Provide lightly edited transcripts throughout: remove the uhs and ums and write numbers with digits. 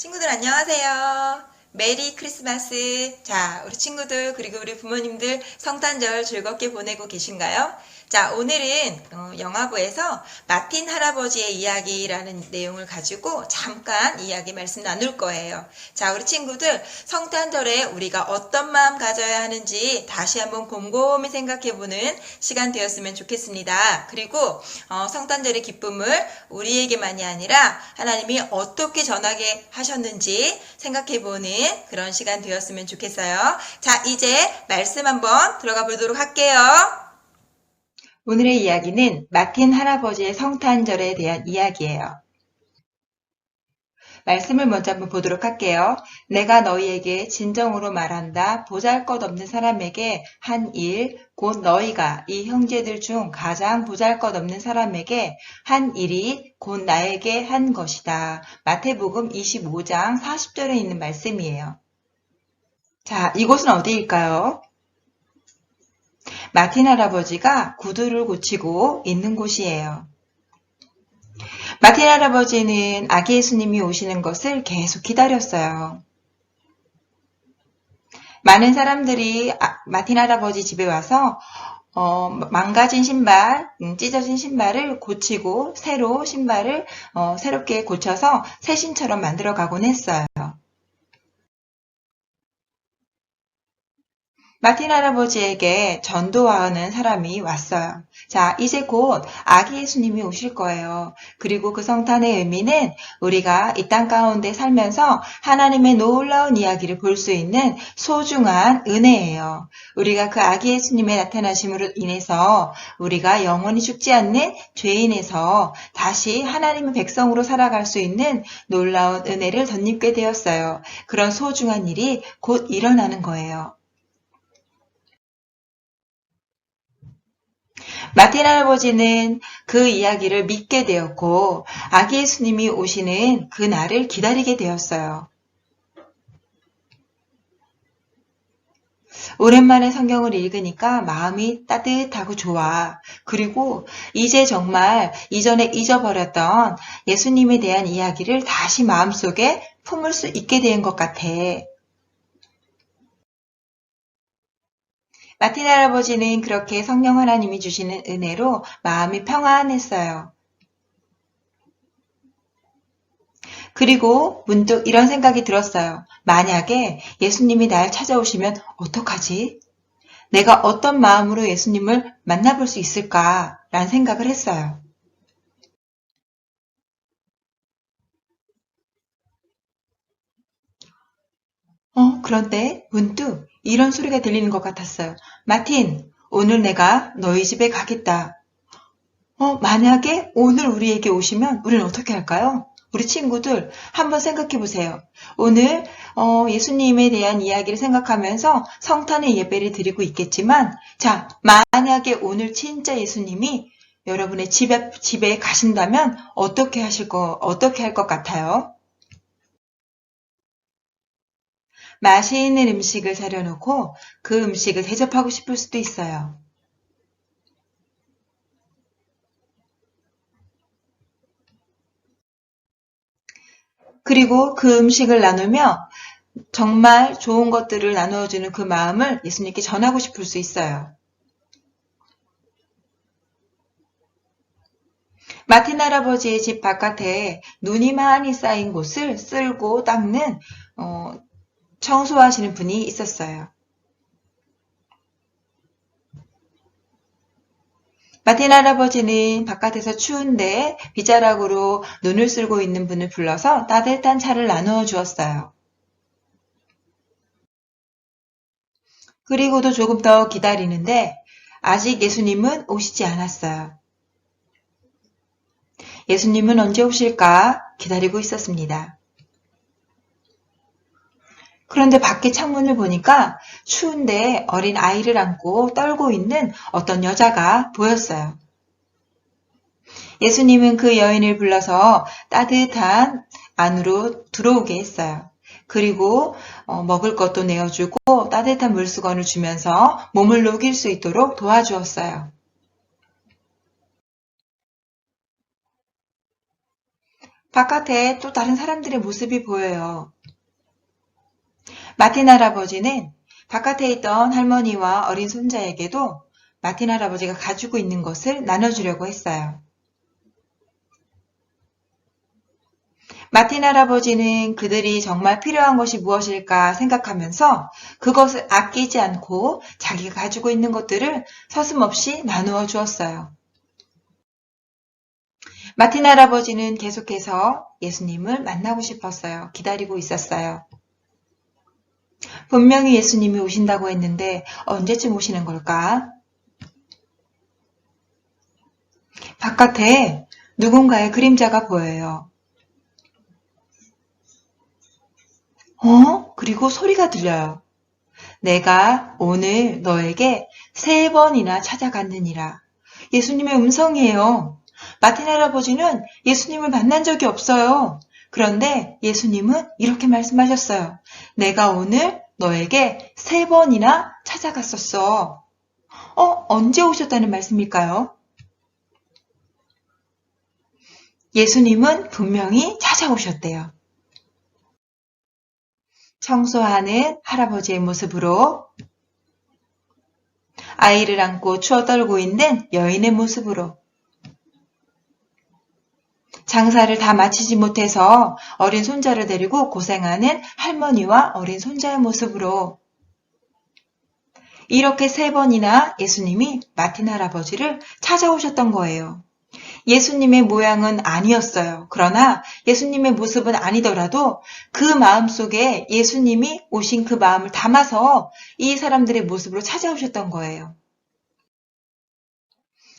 친구들 안녕하세요. 메리 크리스마스. 자, 우리 친구들 그리고 우리 부모님들 성탄절 즐겁게 보내고 계신가요? 자, 오늘은 영화부에서 마틴 할아버지의 이야기라는 내용을 가지고 잠깐 이야기 말씀 나눌 거예요. 자, 우리 친구들 성탄절에 우리가 어떤 마음 가져야 하는지 다시 한번 곰곰이 생각해보는 시간 되었으면 좋겠습니다. 그리고 성탄절의 기쁨을 우리에게만이 아니라 하나님이 어떻게 전하게 하셨는지 생각해보는 그런 시간 되었으면 좋겠어요. 자, 이제 말씀 한번 들어가 보도록 할게요. 오늘의 이야기는 마틴 할아버지의 성탄절에 대한 이야기예요. 말씀을 먼저 한번 보도록 할게요. 내가 너희에게 진정으로 말한다. 보잘것없는 사람에게 한 일, 곧 너희가 이 형제들 중 가장 보잘것없는 사람에게 한 일이 곧 나에게 한 것이다. 마태복음 25장 40절에 있는 말씀이에요. 자, 이곳은 어디일까요? 마틴 할아버지가 구두를 고치고 있는 곳이에요. 마틴 할아버지는 아기 예수님이 오시는 것을 계속 기다렸어요. 많은 사람들이 마틴 할아버지 집에 와서 망가진 신발, 찢어진 신발을 고치고 새로 신발을 새롭게 고쳐서 새 신처럼 만들어 가곤 했어요. 마틴 할아버지에게 전도하는 사람이 왔어요. 자, 이제 곧 아기 예수님이 오실 거예요. 그리고 그 성탄의 의미는 우리가 이 땅 가운데 살면서 하나님의 놀라운 이야기를 볼 수 있는 소중한 은혜예요. 우리가 그 아기 예수님의 나타나심으로 인해서 우리가 영원히 죽지 않는 죄인에서 다시 하나님의 백성으로 살아갈 수 있는 놀라운 은혜를 덧입게 되었어요. 그런 소중한 일이 곧 일어나는 거예요. 마틴 할아버지는 그 이야기를 믿게 되었고 아기 예수님이 오시는 그 날을 기다리게 되었어요. 오랜만에 성경을 읽으니까 마음이 따뜻하고 좋아. 그리고 이제 정말 이전에 잊어버렸던 예수님에 대한 이야기를 다시 마음속에 품을 수 있게 된 것 같아. 마틴 할아버지는 그렇게 성령 하나님이 주시는 은혜로 마음이 평안했어요. 그리고 문득 이런 생각이 들었어요. 만약에 예수님이 날 찾아오시면 어떡하지? 내가 어떤 마음으로 예수님을 만나볼 수 있을까? 라는 생각을 했어요. 그런데 문득 이런 소리가 들리는 것 같았어요. 마틴, 오늘 내가 너희 집에 가겠다. 만약에 오늘 우리에게 오시면 우리는 어떻게 할까요? 우리 친구들 한번 생각해 보세요. 오늘 예수님에 대한 이야기를 생각하면서 성탄의 예배를 드리고 있겠지만 자, 만약에 오늘 진짜 예수님이 여러분의 집에 가신다면 어떻게 할 것 같아요? 맛있는 음식을 차려놓고 그 음식을 대접하고 싶을 수도 있어요. 그리고 그 음식을 나누며 정말 좋은 것들을 나누어주는 그 마음을 예수님께 전하고 싶을 수 있어요. 마틴 할아버지의 집 바깥에 눈이 많이 쌓인 곳을 쓸고 닦는 청소하시는 분이 있었어요. 마틴 할아버지는 바깥에서 추운데 빗자락으로 눈을 쓸고 있는 분을 불러서 따뜻한 차를 나누어 주었어요. 그리고도 조금 더 기다리는데 아직 예수님은 오시지 않았어요. 예수님은 언제 오실까 기다리고 있었습니다. 그런데 밖에 창문을 보니까 추운데 어린 아이를 안고 떨고 있는 어떤 여자가 보였어요. 예수님은 그 여인을 불러서 따뜻한 안으로 들어오게 했어요. 그리고 먹을 것도 내어주고 따뜻한 물수건을 주면서 몸을 녹일 수 있도록 도와주었어요. 바깥에 또 다른 사람들의 모습이 보여요. 마틴 할아버지는 바깥에 있던 할머니와 어린 손자에게도 마틴 할아버지가 가지고 있는 것을 나눠주려고 했어요. 마틴 할아버지는 그들이 정말 필요한 것이 무엇일까 생각하면서 그것을 아끼지 않고 자기가 가지고 있는 것들을 서슴없이 나누어 주었어요. 마틴 할아버지는 계속해서 예수님을 만나고 싶었어요. 기다리고 있었어요. 분명히 예수님이 오신다고 했는데 언제쯤 오시는 걸까? 바깥에 누군가의 그림자가 보여요. 그리고 소리가 들려요. 내가 오늘 너에게 3번이나 찾아갔느니라. 예수님의 음성이에요. 마틴 할아버지는 예수님을 만난 적이 없어요. 그런데 예수님은 이렇게 말씀하셨어요. 내가 오늘 너에게 3번이나 찾아갔었어. 언제 오셨다는 말씀일까요? 예수님은 분명히 찾아오셨대요. 청소하는 할아버지의 모습으로, 아이를 안고 추워 떨고 있는 여인의 모습으로, 장사를 다 마치지 못해서 어린 손자를 데리고 고생하는 할머니와 어린 손자의 모습으로, 이렇게 3번이나 예수님이 마틴 할아버지를 찾아오셨던 거예요. 예수님의 모양은 아니었어요. 그러나 예수님의 모습은 아니더라도 그 마음속에 예수님이 오신 그 마음을 담아서 이 사람들의 모습으로 찾아오셨던 거예요.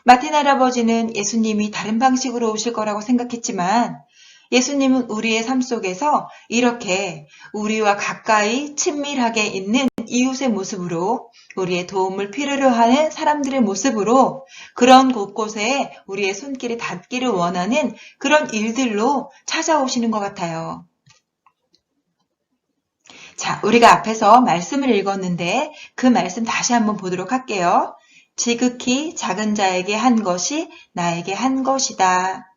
마틴 할아버지는 예수님이 다른 방식으로 오실 거라고 생각했지만 예수님은 우리의 삶 속에서 이렇게 우리와 가까이 친밀하게 있는 이웃의 모습으로, 우리의 도움을 필요로 하는 사람들의 모습으로, 그런 곳곳에 우리의 손길이 닿기를 원하는 그런 일들로 찾아오시는 것 같아요. 자, 우리가 앞에서 말씀을 읽었는데 그 말씀 다시 한번 보도록 할게요. 지극히 작은 자에게 한 것이 나에게 한 것이다.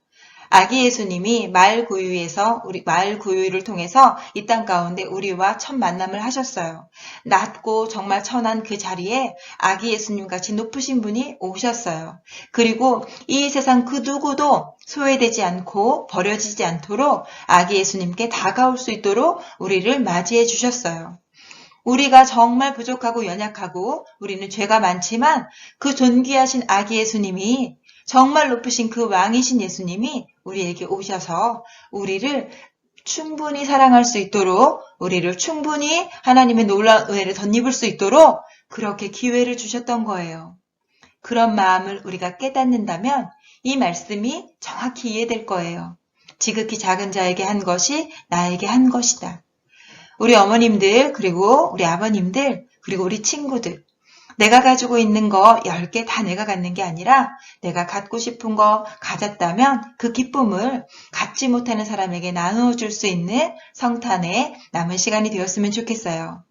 아기 예수님이 말구유를 통해서 이 땅 가운데 우리와 첫 만남을 하셨어요. 낮고 정말 천한 그 자리에 아기 예수님 같이 높으신 분이 오셨어요. 그리고 이 세상 그 누구도 소외되지 않고 버려지지 않도록 아기 예수님께 다가올 수 있도록 우리를 맞이해 주셨어요. 우리가 정말 부족하고 연약하고 우리는 죄가 많지만 그 존귀하신 아기 예수님이, 정말 높으신 그 왕이신 예수님이 우리에게 오셔서 우리를 충분히 사랑할 수 있도록, 우리를 충분히 하나님의 놀라운 은혜를 덧입을 수 있도록 그렇게 기회를 주셨던 거예요. 그런 마음을 우리가 깨닫는다면 이 말씀이 정확히 이해될 거예요. 지극히 작은 자에게 한 것이 나에게 한 것이다. 우리 어머님들, 그리고 우리 아버님들, 그리고 우리 친구들, 내가 가지고 있는 거 10개 다 내가 갖는 게 아니라 내가 갖고 싶은 거 가졌다면 그 기쁨을 갖지 못하는 사람에게 나누어 줄 수 있는 성탄의 남은 시간이 되었으면 좋겠어요.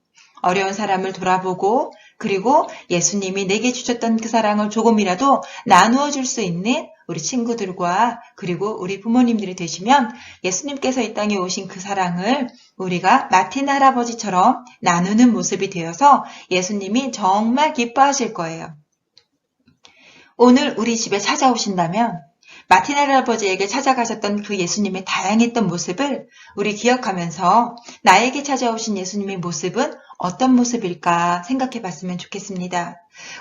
어려운 사람을 돌아보고, 그리고 예수님이 내게 주셨던 그 사랑을 조금이라도 나누어 줄 수 있는 우리 친구들과 그리고 우리 부모님들이 되시면 예수님께서 이 땅에 오신 그 사랑을 우리가 마틴 할아버지처럼 나누는 모습이 되어서 예수님이 정말 기뻐하실 거예요. 오늘 우리 집에 찾아오신다면 마틴 할아버지에게 찾아가셨던 그 예수님의 다양했던 모습을 우리 기억하면서 나에게 찾아오신 예수님의 모습은 어떤 모습일까 생각해 봤으면 좋겠습니다.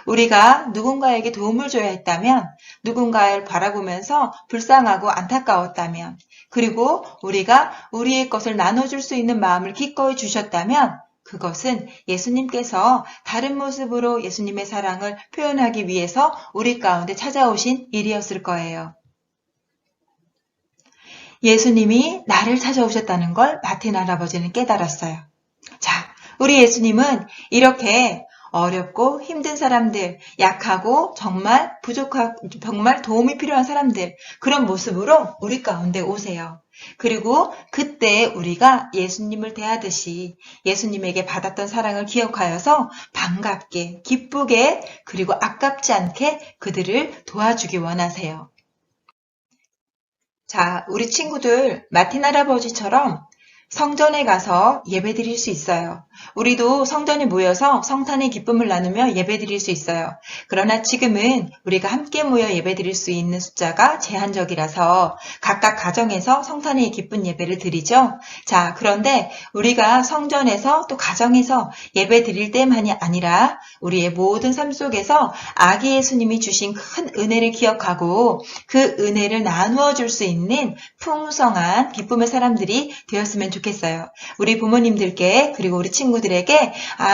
우리가 누군가에게 도움을 줘야 했다면, 누군가를 바라보면서 불쌍하고 안타까웠다면, 그리고 우리가 우리의 것을 나눠줄 수 있는 마음을 기꺼이 주셨다면 그것은 예수님께서 다른 모습으로 예수님의 사랑을 표현하기 위해서 우리 가운데 찾아오신 일이었을 거예요. 예수님이 나를 찾아오셨다는 걸 마틴 할아버지는 깨달았어요. 자, 우리 예수님은 이렇게 어렵고 힘든 사람들, 약하고 정말 부족하고 정말 도움이 필요한 사람들, 그런 모습으로 우리 가운데 오세요. 그리고 그때 우리가 예수님을 대하듯이 예수님에게 받았던 사랑을 기억하여서 반갑게, 기쁘게, 그리고 아깝지 않게 그들을 도와주기 원하세요. 자, 우리 친구들 마틴 할아버지처럼 성전에 가서 예배 드릴 수 있어요. 우리도 성전에 모여서 성탄의 기쁨을 나누며 예배 드릴 수 있어요. 그러나 지금은 우리가 함께 모여 예배 드릴 수 있는 숫자가 제한적이라서 각각 가정에서 성탄의 기쁜 예배를 드리죠. 자, 그런데 우리가 성전에서 또 가정에서 예배 드릴 때만이 아니라 우리의 모든 삶 속에서 아기 예수님이 주신 큰 은혜를 기억하고 그 은혜를 나누어 줄 수 있는 풍성한 기쁨의 사람들이 되었으면 좋겠어요. 우리 부모님들께 그리고 우리 친구들에게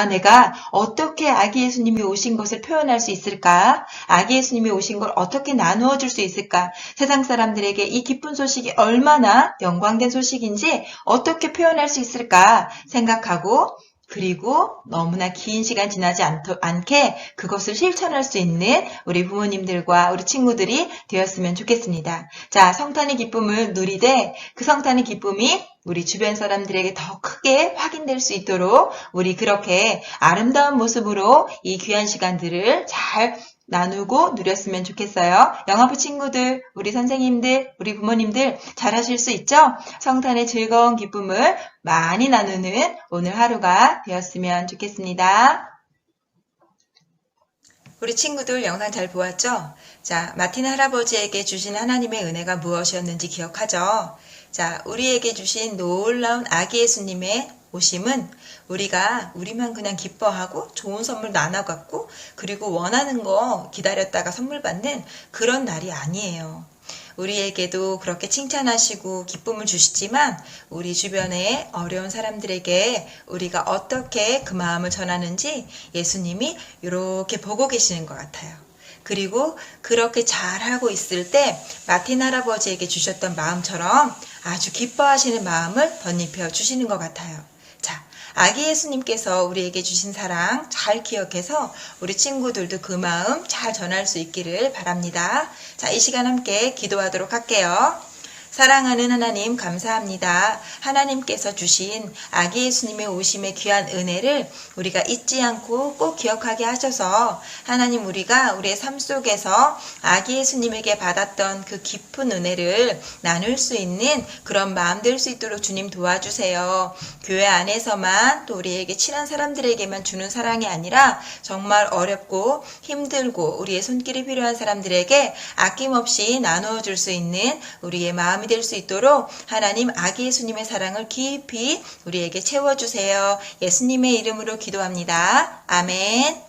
내가 어떻게 아기 예수님이 오신 것을 표현할 수 있을까? 아기 예수님이 오신 걸 어떻게 나누어 줄 수 있을까? 세상 사람들에게 이 기쁜 소식이 얼마나 영광된 소식인지 어떻게 표현할 수 있을까 생각하고 그리고 너무나 긴 시간 지나지 않게 그것을 실천할 수 있는 우리 부모님들과 우리 친구들이 되었으면 좋겠습니다. 자, 성탄의 기쁨을 누리되 그 성탄의 기쁨이 우리 주변 사람들에게 더 크게 확인될 수 있도록 우리 그렇게 아름다운 모습으로 이 귀한 시간들을 잘 나누고 누렸으면 좋겠어요. 영화부 친구들, 우리 선생님들, 우리 부모님들 잘하실 수 있죠? 성탄의 즐거운 기쁨을 많이 나누는 오늘 하루가 되었으면 좋겠습니다. 우리 친구들 영상 잘 보았죠? 자, 마틴 할아버지에게 주신 하나님의 은혜가 무엇이었는지 기억하죠? 자, 우리에게 주신 놀라운 아기 예수님의 오심은 우리만 그냥 기뻐하고 좋은 선물 나눠갖고 그리고 원하는 거 기다렸다가 선물 받는 그런 날이 아니에요. 우리에게도 그렇게 칭찬하시고 기쁨을 주시지만 우리 주변에 어려운 사람들에게 우리가 어떻게 그 마음을 전하는지 예수님이 이렇게 보고 계시는 것 같아요. 그리고 그렇게 잘하고 있을 때 마틴 할아버지에게 주셨던 마음처럼 아주 기뻐하시는 마음을 덧입혀 주시는 것 같아요. 자, 아기 예수님께서 우리에게 주신 사랑 잘 기억해서 우리 친구들도 그 마음 잘 전할 수 있기를 바랍니다. 자, 이 시간 함께 기도하도록 할게요. 사랑하는 하나님 감사합니다. 하나님께서 주신 아기 예수님의 오심의 귀한 은혜를 우리가 잊지 않고 꼭 기억하게 하셔서 하나님 우리가 우리의 삶 속에서 아기 예수님에게 받았던 그 깊은 은혜를 나눌 수 있는 그런 마음 될 수 있도록 주님 도와주세요. 교회 안에서만 또 우리에게 친한 사람들에게만 주는 사랑이 아니라 정말 어렵고 힘들고 우리의 손길이 필요한 사람들에게 아낌없이 나누어 줄 수 있는 우리의 마음이 될 수 있도록 하나님 아기 예수님의 사랑을 깊이 우리에게 채워주세요. 예수님의 이름으로 기도합니다. 아멘.